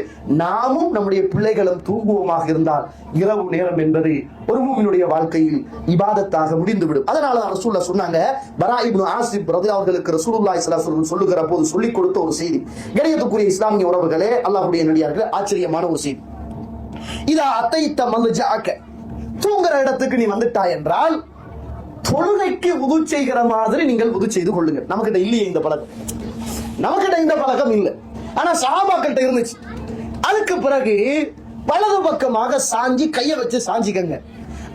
நாமும் நம்முடைய பிள்ளைகளும் தூங்குவோமாக இருந்தால் இரவு நேரம் என்பது ஒரு மூமினுடைய வாழ்க்கையில் இபாதத்தாக முடிந்துவிடும். அதனால தான் ரசூலுல்லாஹ் சொன்னாங்க, பரா இப்னு ஆசிப் ரலியல்லாஹு அவர்களுக்கு ரசூலுல்லாஹி ஸல்லல்லாஹு அலைஹி வஸல்லம் சொல்லுகிற போது சொல்லிக் கொடுத்த ஒரு செய்தி. கணியத்துக்குரிய இஸ்லாமிய உறவுகளே, அல்லாஹ்வுடைய நடிகார்களே, ஆச்சரியமான ஒரு செய்தி. இதா அத்தைத்த மல்ஜாக்க, தூங்குற இடத்துக்கு நீ வந்துட்டாய் என்றால் தொழுகைக்கு வுது செய்கிற மாதிரி நீங்கள் வுது செய்து கொள்ளுங்கள். நமக்கிட்ட இல்லையே இந்த பழக்கம், நமக்கிட்ட இந்த பழக்கம் இல்லை. ஆனா சஹாபாக்கள்கிட்ட இருந்துச்சு. அதுக்கு பிறகு வலது பக்கமாக சாஞ்சி கையை வச்சு சாஞ்சிக்கங்க.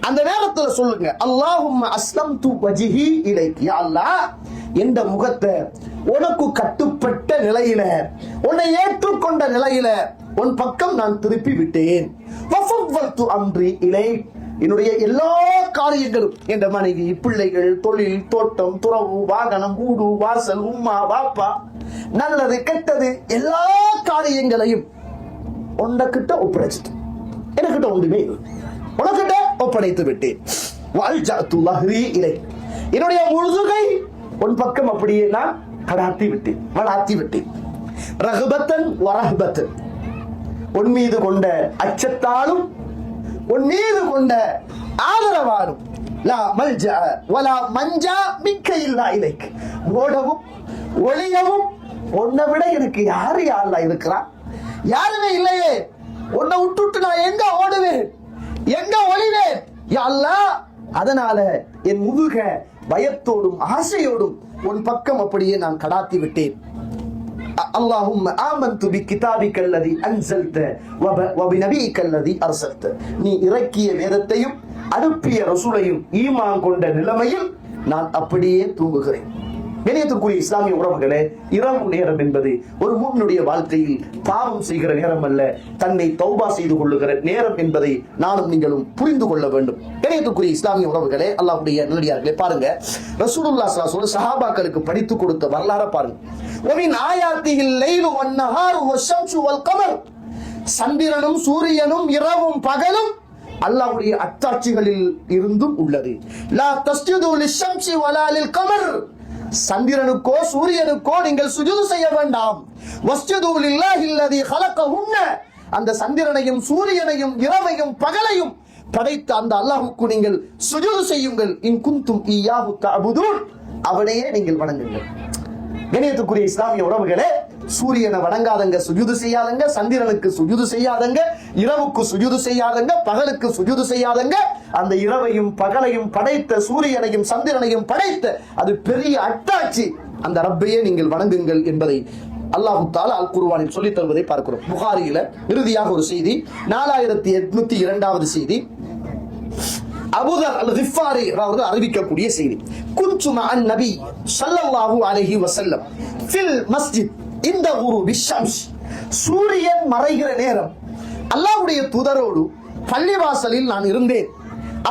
அந்த நேரத்துல சொல்லுங்க, அல்லாஹும்ம அஸ்லம்து வஜ்ஹி இலைக், யா அல்லாஹ் என்ற முகத்தை உனக்கு கட்டுப்பட்ட நிலையில, உன்னை ஏற்றுக்கொண்ட நிலையில உன் பக்கம் நான் திருப்பி விட்டேன். வஃபவ்வல்து அம்ரி இலைக், என்னுடைய எல்லா காரியங்களும், என்ற மனைவி, பிள்ளைகள், தொழில், தோட்டம், துறவு, வாகனம், வீடு, வாசல், உம்மா, பாப்பா, நல்லது கெட்டது எல்லா காரியங்களையும் உன்கிட்ட ஒப்படைச்சிட்டு, எனக்கிட்ட ஒன்றுமே உனக்கிட்ட ஒப்படைத்து விட்டேன். வல்ஜஅது லஹ்ரி இலைக், என்னுடைய முழுதுகை உன் பக்கம் அப்படியே நான் கடாத்தி விட்டேன், வளாத்தி விட்டேன். ரஹ்பத்தன் வரஹ்பத்தன், உன் மீது கொண்ட அச்சத்தாலும் உன் மீது கொண்ட ஆதரவாலும், லா மல்ஜா வலா மஞ்சா மிக்க இல்லா இலைக், ஓடவும் ஒளியவும் உன்னை விட எனக்கு யாரு யாருல இருக்கிறா? யாருமே இல்லையே. உன்னை விட்டுட்டு நான் எங்க ஓடுவேன், எங்க ஒளிவேன் யா அல்லாஹ்? அதனால என் முதுக பயத்தோடும் ஆசையோடும் உன் பக்கம் அப்படியே நான் கடாத்தி விட்டேன். அல்லாஹும்ம ஆமன்து பிகிதாபிக அல்லதி அன்ஸல்த வ பிநபியிக அல்லதி அர்ஸல்த, நீ இறக்கிய வேதத்தையும் அனுப்பிய ரசூலையும் ஈமான் கொண்ட நிலைமையில் நான் அப்படியே தூங்குகிறேன். கணியத்திற்குரிய இஸ்லாமிய உறவுகளே, இரவு நேரம் என்பது ஒரு முன்னுடைய வாழ்க்கையில் பாவம் செய்கிற நேரம் அல்ல, தன்னை தௌபா செய்து கொள்ளுகிற நேரம் என்பதை நானும் நீங்களும் புரிந்து கொள்ள வேண்டும். கணியத்திற்குரிய இஸ்லாமிய உறவுகளே, அல்லாஹ்வுடைய நல்லடியார்களே, பாருங்க ரசூலுல்லாஹி ஸல்லல்லாஹு அலைஹி வஸல்லம் சஹாபாக்களுக்கு படித்து கொடுத்த வரலாறு பாருங்க. வமின் ஆயாத்திஹில் லைலு வன்னஹாரு வஷம்சு வல் கமர், சந்திரனும் சூரியனும் இரவும் பகலும் அல்லாஹ்வுடைய அத்தாட்சிகளில் இருந்தும் உள்ளது. லா தஸ்ஜுது லிஷம்சி வலா லில் கமர், சந்திரனுக்கோ சூரியனுக்கோ நீங்கள் சுஜூது செய்ய வேண்டாம். வஸ்ஜுது லில்லாஹி அல்லதி ஹலகஹுன்ன, அந்த சந்திரனையும் சூரியனையும் இரவையும் பகலையும் படைத்த அந்த அல்லாஹ்வுக்கு நீங்கள் சுஜூது செய்யுங்கள். இன் குன்தும் இய்யாஹு தஅபுதூன், அவனையே நீங்கள் வணங்குங்கள். கணியத்துக்குரிய இஸ்லாமிய உறவுகளே, சூரியனை வணங்காதங்க, சுஜூது செய்யாதங்க, சந்திரனுக்கு சுஜூது செய்யாதங்க, இரவுக்கு சுஜூது செய்யாதங்க, பகலுக்கு சுஜூது செய்யாதங்க. அந்த இரவையும் பகலையும் படைத்த, சூரியனையும் சந்திரனையும் படைத்த அது பெரிய அட்டாட்சி, அந்த ரப்பையே நீங்கள் வணங்குங்கள் என்பதை அல்லாஹ் தஆலா அல் குர்ஆனில் சொல்லித் தருவதை பார்க்கிறோம். புகாரியில இறுதியாக ஒரு செய்தி, 4802வது செய்தி, அபூதர் அல்-கிஃபாரி அவர்கள் அறிவிக்கக்கூடிய செய்தி. குன்து மஅன் நபி ஸல்லல்லாஹு அலைஹி வஸல்லம் ஃபில் மஸ்ஜித் இந்த குரூபி ஷம்ஸ், சூரியன் மறைகிற நேரம் அல்லாஹ்வுடைய தூதரோடு பள்ளிவாசலில் நான் இருந்தேன்.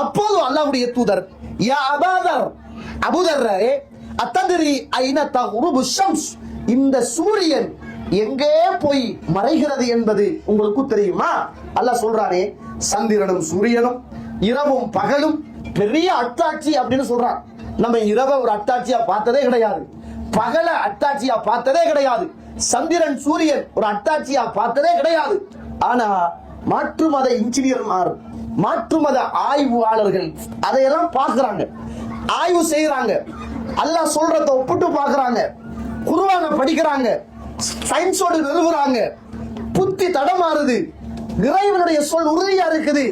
அப்போது அல்லாஹ்வுடைய தூதர், யா அபூதர், அபூதர்ரே, அத்தத்ரி ஐன தகுருபு ஷம்ஸ், இந்த சூரியன் எங்கே போய் மறைகிறது என்பது உங்களுக்கு தெரியுமா? அல்லாஹ் சொல்றானே, சந்திரனும் சூரியனும் இரவும் பகலும் பெரிய அட்டாட்சி அப்படின்னு சொல்றான். நம்ம இரவை ஒரு அட்டாட்சியா பார்த்ததே கிடையாது, பகல அட்டாட்சியா பார்த்ததே கிடையாது, சந்திரன் சூரியன் ஒரு அட்டாட்சியா பார்த்ததே கிடையாது. ஆனா மாற்று மத இன்ஜினியர்மார், மாற்று மத ஆய்வாளர்கள் அதையெல்லாம் பார்க்கறாங்க, ஆய்வு செய்யறாங்க, அல்லாஹ் சொல்றத ஒப்பிட்டு பார்க்கறாங்க, குர்ஆனை படிக்கிறாங்க, சயின்ஸோடு நிறுவுறாங்க, புத்தி தடமாறுது, இறைவனுடைய சொல் உறுதியா இருக்குது.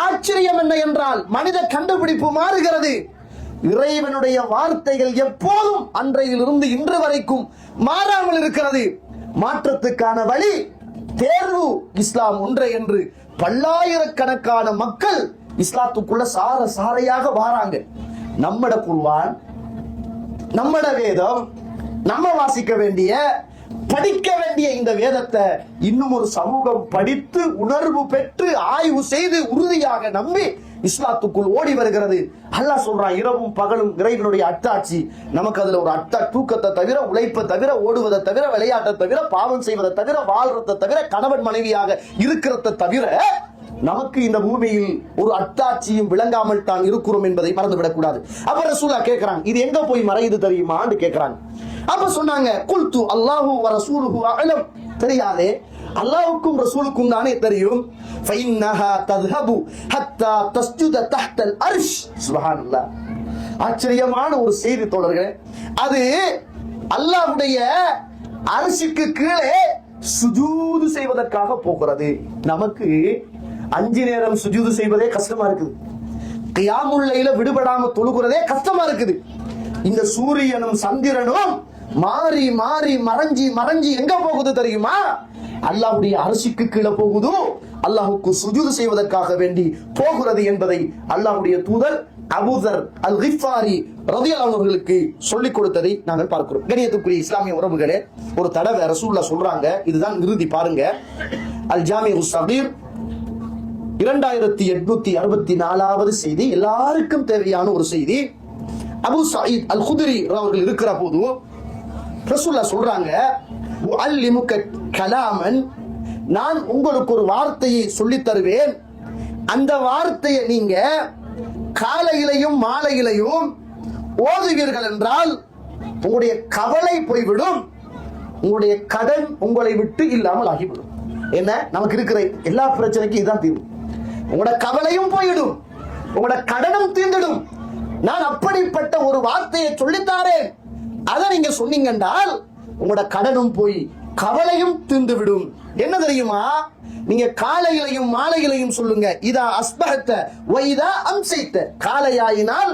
ஆச்சரியம் என்ன என்றால் மனித கண்டுபிடிப்பு மாறுகிறது. இறைவனுடைய வார்த்தைகள் எப்போதும் அன்றையிலிருந்து இன்று வரைக்கும் மாறாமல் இருக்கிறது. மாற்றத்துக்கான வழி தேர்வு இஸ்லாம் ஒன்றே என்று பல்லாயிரக்கணக்கான மக்கள் இஸ்லாத்துக்குள்ள சார சாரையாக வாராங்க. நம்மட குர்ஆன், நம்மட வேதம், நம்ம வாசிக்க வேண்டிய படிக்க வேண்டிய இந்த வேதத்தை இன்னும் ஒரு சமூகம் படித்து உணர்வு பெற்று ஆய்வு செய்து உறுதியாக நம்பி இஸ்லாத்துக்குள் ஓடி வருகிறது. அல்லாஹ் சொல்றான், இரவும் பகலும் இறைவனுடைய அட்டாட்சி. நமக்கு அதுல ஒரு தூக்கத்தை தவிர, உழைப்பை தவிர, ஓடுவதை தவிர, விளையாட்டை தவிர, பாவம் செய்வதை தவிர, வாழ்றதை தவிர, கணவன் மனைவியாக இருக்கிறத தவிர நமக்கு இந்த பூமியில் ஒரு அத்தாட்சியும் விளங்காமல் தான் இருக்கிறோம் என்பதை மறந்துவிடக் கூடாது. அப்ப ரசூலா கேட்கிறாங்க, இது எங்க போய் மறையுது தெரியுமான்னு கேட்கிறாங்க. அப்ப சொன்னாங்க, குல்து அல்லாஹு வ ரசூலுஹு அஅலம், தெரியாதே, அல்லாஹ்வுக்கும் ரசூலுக்கும் தானே தெரியும். ஃபைன்னஹா தذهபு ஹத்தா தஸ்ஜுத தஹ்தல் அர்ஷ். சுப்ஹானல்லாஹ், ஆச்சரியமான ஒரு செய்தி தோழர்களே. அது அல்லாஹ்வுடைய அர்ஷுக்கு கீழே சுஜூது செய்வதற்காக போகிறது. நமக்கு 5 நேரம் சுஜூது செய்வதே கஷ்டமா இருக்குது. கியாமுல் லைல விடுபடாம தொழுகிறதே கஷ்டமா இருக்குது. இந்த சூரியனும் சந்திரனும் மாறி மாறி மறைஞ்சி மறைஞ்சி எங்க போகுது தெரியுமா? அல்லாஹ்வுடைய அர்ஷுக்கு கீழே போகுது. அல்லாஹ்வுக்கு சுஜூது செய்வதற்காக வேண்டி போகிறது என்பதை அல்லாஹ்வுடைய தூதர் அபூதர் அல் கிஃபாரி ரலியல்லாஹு அன்ஹு அவர்களுக்கு சொல்லிக் கொடுத்ததை நாங்கள் பார்க்கிறோம். கண்ணியத்துக்குரிய இஸ்லாமிய உறவுகளே, ஒரு தடவை ரசூலுல்லாஹ் சொல்றாங்க, இதுதான் இறுதி பாருங்க. அல் ஜாமிஉ ஸகீர் 2864வது செய்தி, எல்லாருக்கும் தேவையான ஒரு செய்தி. அபூ சயீத் அல் குத்ரி அவர்கள் இருக்கிற போது ரசூலுல்லாஹ் சொல்றாங்க, உஅல்லிமுக கலாமன், நான் உங்களுக்கு ஒரு வார்த்தையை சொல்லித் தருவேன். அந்த வார்த்தையை நீங்க காலையிலையும் மாலையிலையும் ஓதுவீர்கள் என்றால் உங்களுடைய கவலை போய்விடும், உங்களுடைய கடன் உங்களை விட்டு இல்லாமல் ஆகிவிடும். என்ன, நமக்கு இருக்கிற எல்லா பிரச்சனைக்கும் இதுதான் தீர்வு. உங்களோட கவலையும் போயிடும், உங்களோட கடனும் தீர்ந்துடும். நான் அப்படிப்பட்ட ஒரு வார்த்தையை சொல்லித்தாரேன், அதை நீங்க சொன்னீங்க என்றால் உங்களோட கடனும் போய் கவலையும் தீர்ந்து விடும். என்ன தெரியுமா? நீங்க காலையிலையும் மாலையிலையும் சொல்லுங்க, இதா அஸ்பஹத வ இதா அம்சைத, காலையாயினால்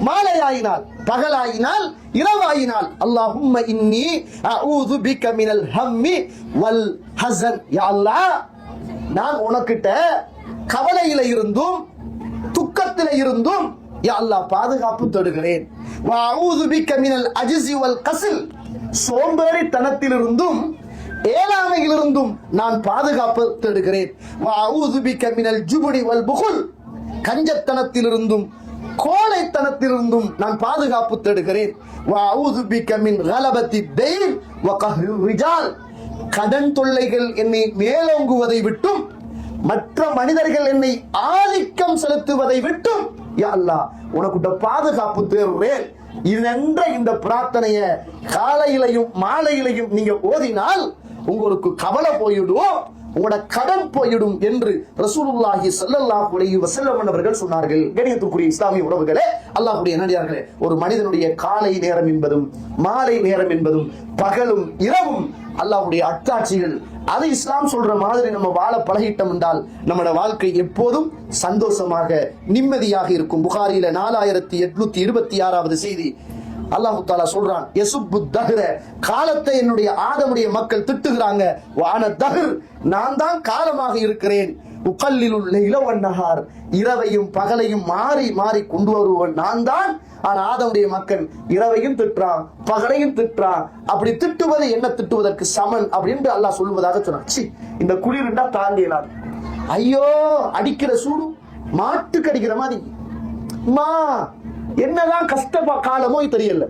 மாலையாயினால், பகலாயினால் இரவாயினால், அல்லாஹும்ம இன்னி அஊது பிக மினல் ஹம்மி வல் ஹஸன், யா அல்லாஹ், நான் உனக்கிட்ட கவலையில இருந்தும் துக்கத்தில இருந்தும் யா அல்லாஹ் பாதுகாப்பு தேடுகிறேன். வ அஊது பிக மினல் அஜ்ஸி வல் கஸ்ல், சோம்பேறித்தனத்திலிருந்தும் ஏழாமையிலிருந்தும் நான் பாதுகாப்பு தேடுகிறேன். வ அஊது பிக மினல் ஜுப்னி வல் புகுல், கஞ்சத்தனத்திலிருந்தும் கோழைத்தனத்திலிருந்தும் நான் பாதுகாப்பு தேடுகிறேன். வ அஊது பிக மின் கலபத்தி தைன் வ கஹ்ரி ரிஜால், கடன் தொல்லைகள் என்னை மேலோங்குவதை விட்டும் மற்ற மனிதர்கள் என்னை ஆதிக்கம் செலுத்துவதை விட்டும் யா அல்லாஹ் உனக்கிட்ட பாதுகாப்பு தேடுகிறேன். இதென்ற இந்த பிரார்த்தனையை காலையிலையும் மாலையிலையும் நீங்க ஓதினால் உங்களுக்கு கவலை போயிடும், உங்களோட கடன் போயிடும் என்று ரசூலுல்லாஹி ஸல்லல்லாஹு அலைஹி வஸல்லம் அவர்கள் சொன்னார்கள். கண்ணியத்துக்குரிய இஸ்லாமிய உறவுகளே, அல்லாஹ்வுடைய நல்லடியார்களே, ஒரு மனிதனுடைய காலை நேரம் என்பதும் மாலை நேரம் என்பதும் பகலும் இரவும் அல்லாஹ்வுடைய அத்தாட்சிகள். அது இஸ்லாம் சொல்ற மாதிரி நம்ம வாழ பழகிட்டோம் என்றால் நம்மளோட வாழ்க்கை எப்போதும் சந்தோஷமாக நிம்மதியாக இருக்கும். புகாரியில 4826வது செய்தி, அல்லாஹ் தஆலா சொல்றான், யசுப்பு தஹ்ர, காலத்தை என்னுடைய ஆதமுடைய மக்கள் திட்டுகிறாங்க. வான தஹ்ர், நான் தான் காலமாக இருக்கிறேன். உகல்லிலுல் லைல வன் நஹார், இரவையும் பகலையும் மாறி மாறி கொண்டு வருவன் நான் தான். ஆனா ஆதமுடைய மக்கள் இரவையும் திட்டுறான் பகலையும் திட்டுறான். அப்படி திட்டுவது என்ன திட்டுவதற்கு சமன் அப்படின்னு அல்லாஹ் சொல்லுவதாக சொன்னான். இந்த குளிர்ண்டா தாங்கலாம், ஐயோ அடிக்கிற சூடு மாட்டுக்கு அடிக்கிற மாதிரி, மா என்னதான் கஷ்ட காலமோ தெரியல,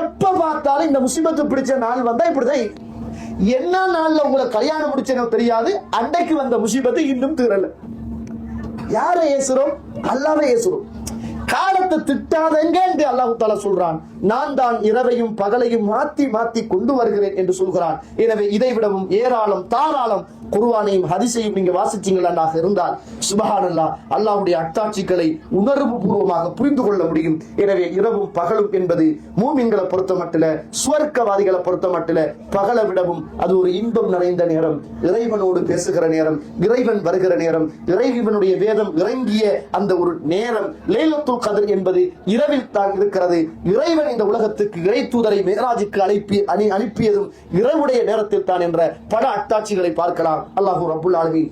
எப்ப பார்த்தாலும் இந்த முசீபத்து பிடிச்ச நாள் வந்தா இப்படிதான். என்ன நாள்ல உங்களை கல்யாணம் முடிச்சனோ தெரியாது, அன்றைக்கு வந்த முசீபத்து இன்னும் தீரல. யாரை ஏசுறோம்? அல்லாஹ்வை ஏசுறோம். காலத்தை திட்டாதங்க என்று அல்லாஹ் தஆலா சொல்றான். நான் தான் இரவையும் பகலையும் மாத்தி மாத்தி கொண்டு வருகிறேன் என்று சொல்கிறான். எனவே இதை விடவும் ஏராளம் தாராளம் குர்ஆனையும் ஹதீஸையும் நீங்க வாசிச்சீங்களா இருந்தால் சுப்ஹானல்லாஹ், அல்லாஹ்வுடைய அத்தாட்சிகளை உணர்வு பூர்வமாக புரிந்து கொள்ள முடியும். எனவே இரவும் பகலும் என்பது மூமின்களை பொறுத்த மட்டில, சுவர்க்கவாதிகளை பொறுத்த மட்டில பகலை விடவும் அது ஒரு இன்பம் நிறைந்த நேரம், இறைவனோடு பேசுகிற நேரம், இறைவன் வருகிற நேரம், இறைவனுடைய வேதம் இறங்கிய அந்த ஒரு நேரம். லைலத்துல் கத்ர் என்பது இரவில் தான் இருக்கிறது. இறைவன் இந்த உலகத்துக்கு இறை தூதரை மேராஜுக்கு அனுப்பியதும் இரவுடைய நேரத்தில் தான் என்ற பல அத்தாட்சிகளை பார்க்கலாம். அல்லாஹு ரப்புல் ஆலமீன்